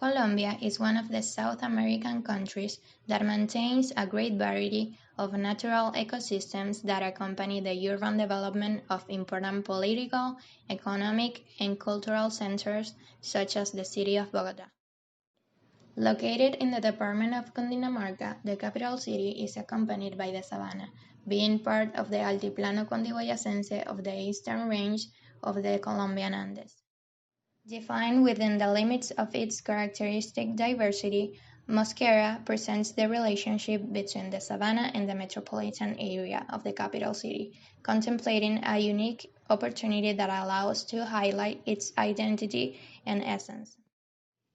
Colombia is one of the South American countries that maintains a great variety of natural ecosystems that accompany the urban development of important political, economic, and cultural centers such as the city of Bogota. Located in the department of Cundinamarca, the capital city is accompanied by the Sabana, being part of the Altiplano Cundiboyacense of the eastern range of the Colombian Andes. Defined within the limits of its characteristic diversity, Mosquera presents the relationship between the Sabana and the metropolitan area of the capital city, contemplating a unique opportunity that allows to highlight its identity and essence.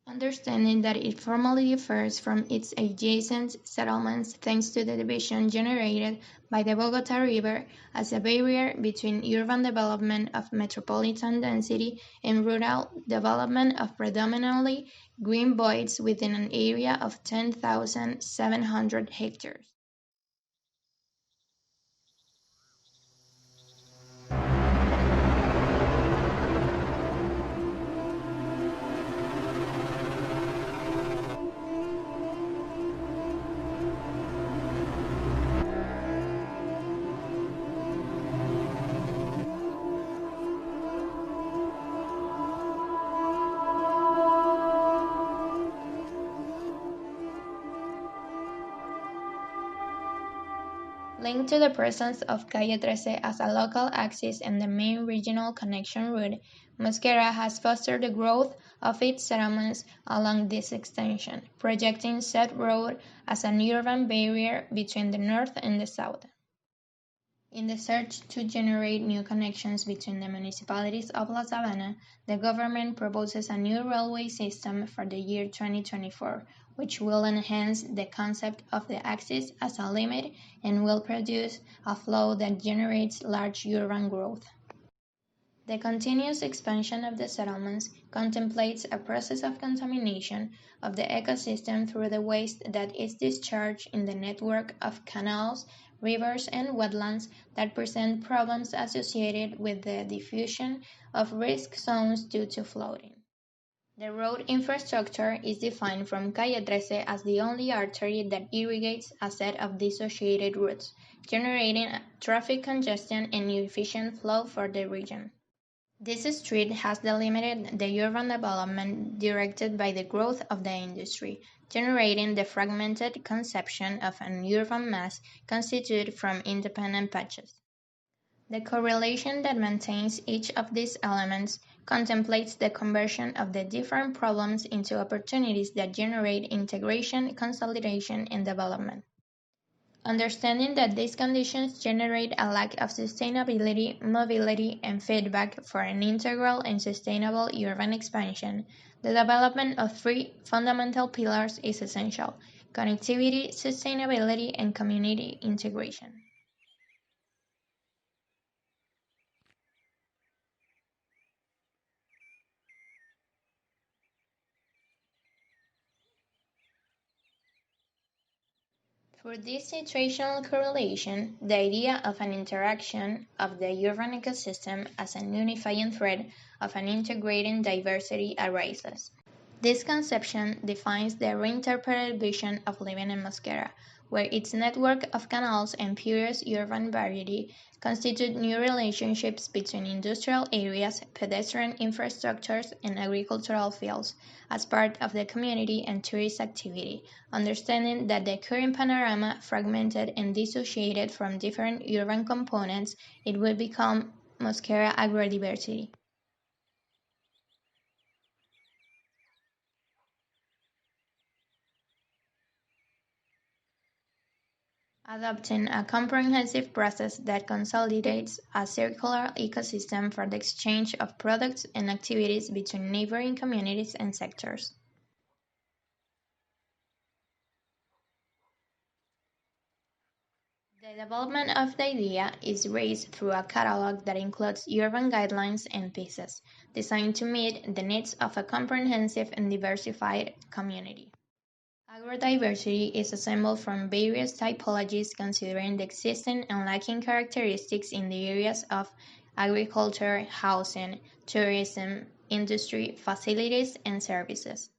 Understanding that it formally differs from its adjacent settlements thanks to the division generated by the Bogota River as a barrier between urban development of metropolitan density and rural development of predominantly green voids within an area of 10,700 hectares. Linked to the presence of Calle 13 as a local axis and the main regional connection route, Mosquera has fostered the growth of its settlements along this extension, projecting said road as an urban barrier between the north and the south. In the search to generate new connections between the municipalities of La Sabana, the government proposes a new railway system for the year 2024, which will enhance the concept of the axis as a limit and will produce a flow that generates large urban growth. The continuous expansion of the settlements contemplates a process of contamination of the ecosystem through the waste that is discharged in the network of canals, rivers, and wetlands that present problems associated with the diffusion of risk zones due to flooding. The road infrastructure is defined from Calle 13 as the only artery that irrigates a set of dissociated routes, generating traffic congestion and inefficient flow for the region. This street has delimited the urban development directed by the growth of the industry, generating the fragmented conception of an urban mass constituted from independent patches. The correlation that maintains each of these elements contemplates the conversion of the different problems into opportunities that generate integration, consolidation, and development. Understanding that these conditions generate a lack of sustainability, mobility, and feedback for an integral and sustainable urban expansion, the development of three fundamental pillars is essential: connectivity, sustainability, and community integration. For this situational correlation, the idea of an interaction of the urban ecosystem as an unifying thread of an integrating diversity arises. This conception defines the reinterpreted vision of living in Mosquera, where its network of canals and purest urban variety constitute new relationships between industrial areas, pedestrian infrastructures, and agricultural fields as part of the community and tourist activity, understanding that the current panorama, fragmented and dissociated from different urban components, it would become Mosquera Agrodiversity. Adopting a comprehensive process that consolidates a circular ecosystem for the exchange of products and activities between neighboring communities and sectors. The development of the idea is raised through a catalog that includes urban guidelines and pieces, designed to meet the needs of a comprehensive and diversified community. Agrodiversity is assembled from various typologies considering the existing and lacking characteristics in the areas of agriculture, housing, tourism, industry, facilities, and services.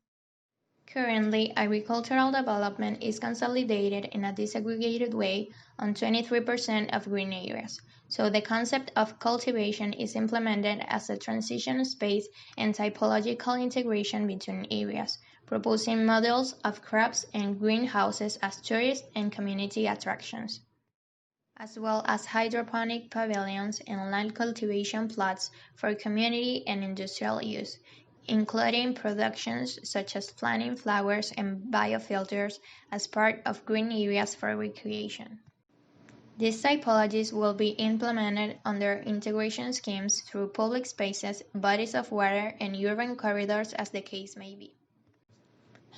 Currently, agricultural development is consolidated in a disaggregated way on 23% of green areas, so the concept of cultivation is implemented as a transition space and typological integration between areas, proposing models of crops and greenhouses as tourist and community attractions, as well as hydroponic pavilions and land cultivation plots for community and industrial use, including productions such as planting flowers and biofilters as part of green areas for recreation. These typologies will be implemented under integration schemes through public spaces, bodies of water, and urban corridors as the case may be.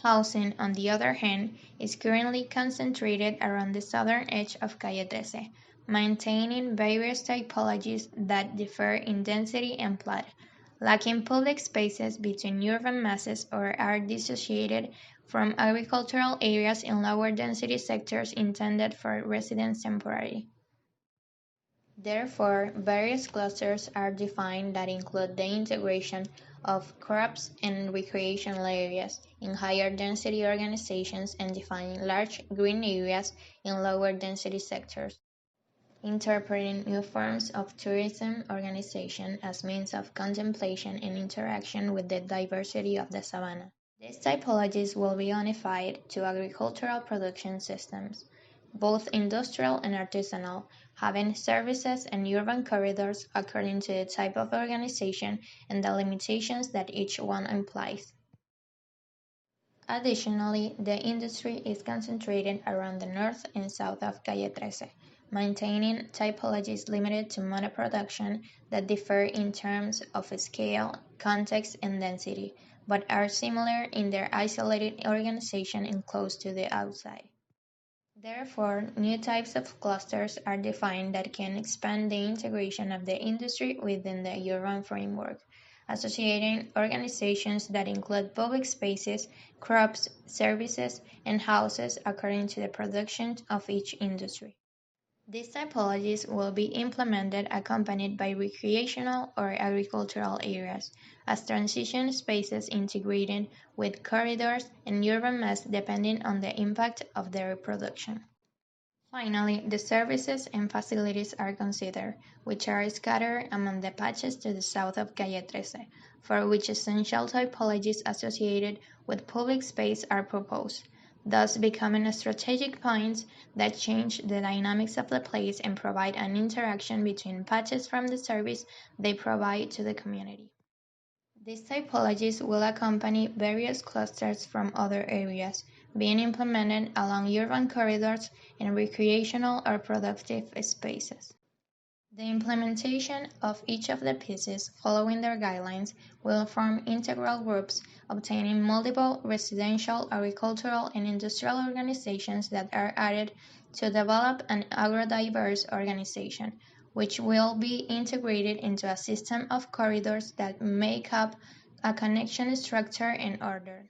Housing, on the other hand, is currently concentrated around the southern edge of Calle 13, maintaining various typologies that differ in density and plot, lacking public spaces between urban masses or are dissociated from agricultural areas in lower density sectors intended for residents temporarily. Therefore, various clusters are defined that include the integration of crops and recreational areas in higher density organizations and define large green areas in lower density sectors, interpreting new forms of tourism organization as means of contemplation and interaction with the diversity of the savanna. These typologies will be unified to agricultural production systems, both industrial and artisanal, having services and urban corridors according to the type of organization and the limitations that each one implies. Additionally, the industry is concentrated around the north and south of Calle 13, maintaining typologies limited to monoproduction that differ in terms of scale, context, and density, but are similar in their isolated organization and close to the outside. Therefore, new types of clusters are defined that can expand the integration of the industry within the urban framework, associating organizations that include public spaces, crops, services, and houses according to the production of each industry. These typologies will be implemented accompanied by recreational or agricultural areas, as transition spaces integrated with corridors and urban mass depending on the impact of their reproduction. Finally, the services and facilities are considered, which are scattered among the patches to the south of Calle 13, for which essential typologies associated with public space are proposed, thus becoming strategic points that change the dynamics of the place and provide an interaction between patches from the service they provide to the community. These typologies will accompany various clusters from other areas, being implemented along urban corridors and recreational or productive spaces. The implementation of each of the pieces following their guidelines will form integral groups, obtaining multiple residential, agricultural, and industrial organizations that are added to develop an agrodiverse organization, which will be integrated into a system of corridors that make up a connection structure and order.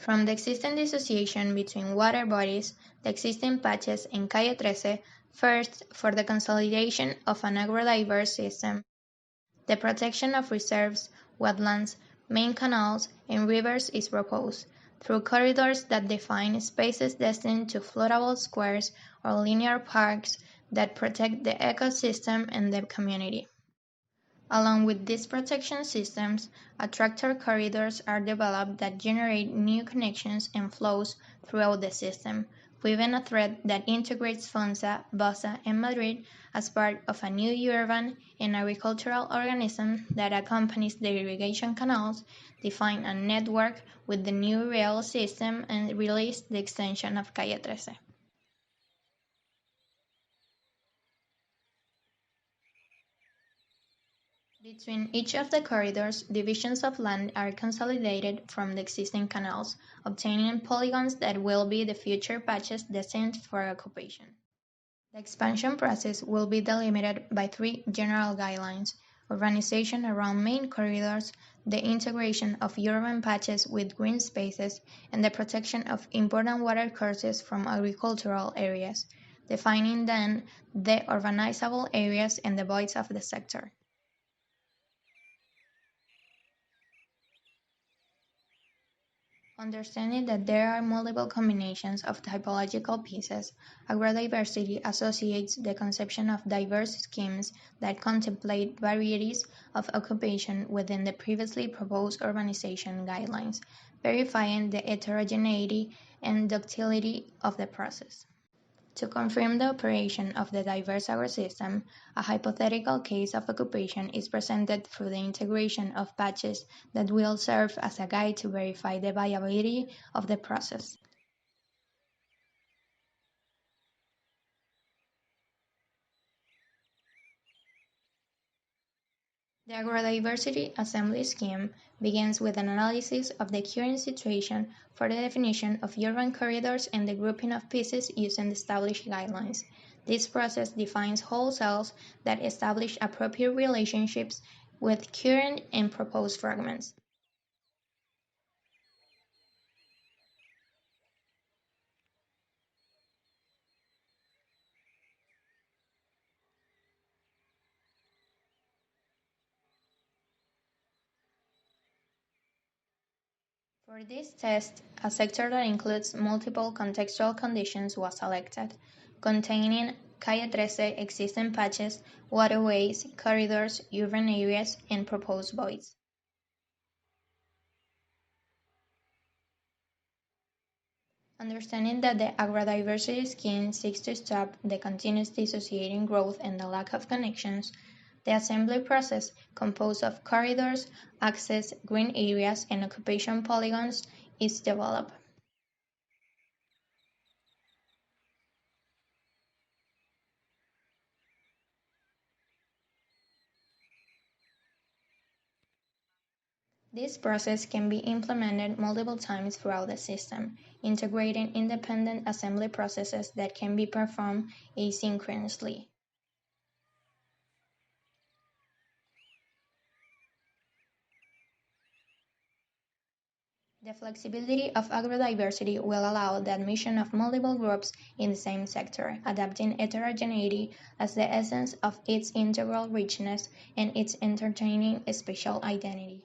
From the existing dissociation between water bodies, the existing patches, and Calle 13, first, for the consolidation of an agro-diverse system, the protection of reserves, wetlands, main canals, and rivers is proposed, through corridors that define spaces destined to floatable squares or linear parks that protect the ecosystem and the community. Along with these protection systems, attractor corridors are developed that generate new connections and flows throughout the system, weaving a thread that integrates Fonsa, Bosa, and Madrid as part of a new urban and agricultural organism that accompanies the irrigation canals, define a network with the new rail system, and release the extension of Calle 13. Between each of the corridors, divisions of land are consolidated from the existing canals, obtaining polygons that will be the future patches destined for occupation. The expansion process will be delimited by three general guidelines: urbanization around main corridors, the integration of urban patches with green spaces, and the protection of important water courses from agricultural areas, defining then the urbanizable areas and the voids of the sector. Understanding that there are multiple combinations of typological pieces, agrodiversity associates the conception of diverse schemes that contemplate varieties of occupation within the previously proposed urbanization guidelines, verifying the heterogeneity and ductility of the process. To confirm the operation of the diverse agrosystem, a hypothetical case of occupation is presented through the integration of patches that will serve as a guide to verify the viability of the process. The agrodiversity assembly scheme begins with an analysis of the current situation for the definition of urban corridors and the grouping of pieces using established guidelines. This process defines whole cells that establish appropriate relationships with current and proposed fragments. For this test, a sector that includes multiple contextual conditions was selected, containing Calle 13 existing patches, waterways, corridors, urban areas, and proposed voids. Understanding that the agrodiversity scheme seeks to stop the continuous dissociating growth and the lack of connections, the assembly process, composed of corridors, access, green areas, and occupation polygons, is developed. This process can be implemented multiple times throughout the system, integrating independent assembly processes that can be performed asynchronously. The flexibility of agrodiversity will allow the admission of multiple groups in the same sector, adapting heterogeneity as the essence of its integral richness and its entertaining spatial identity.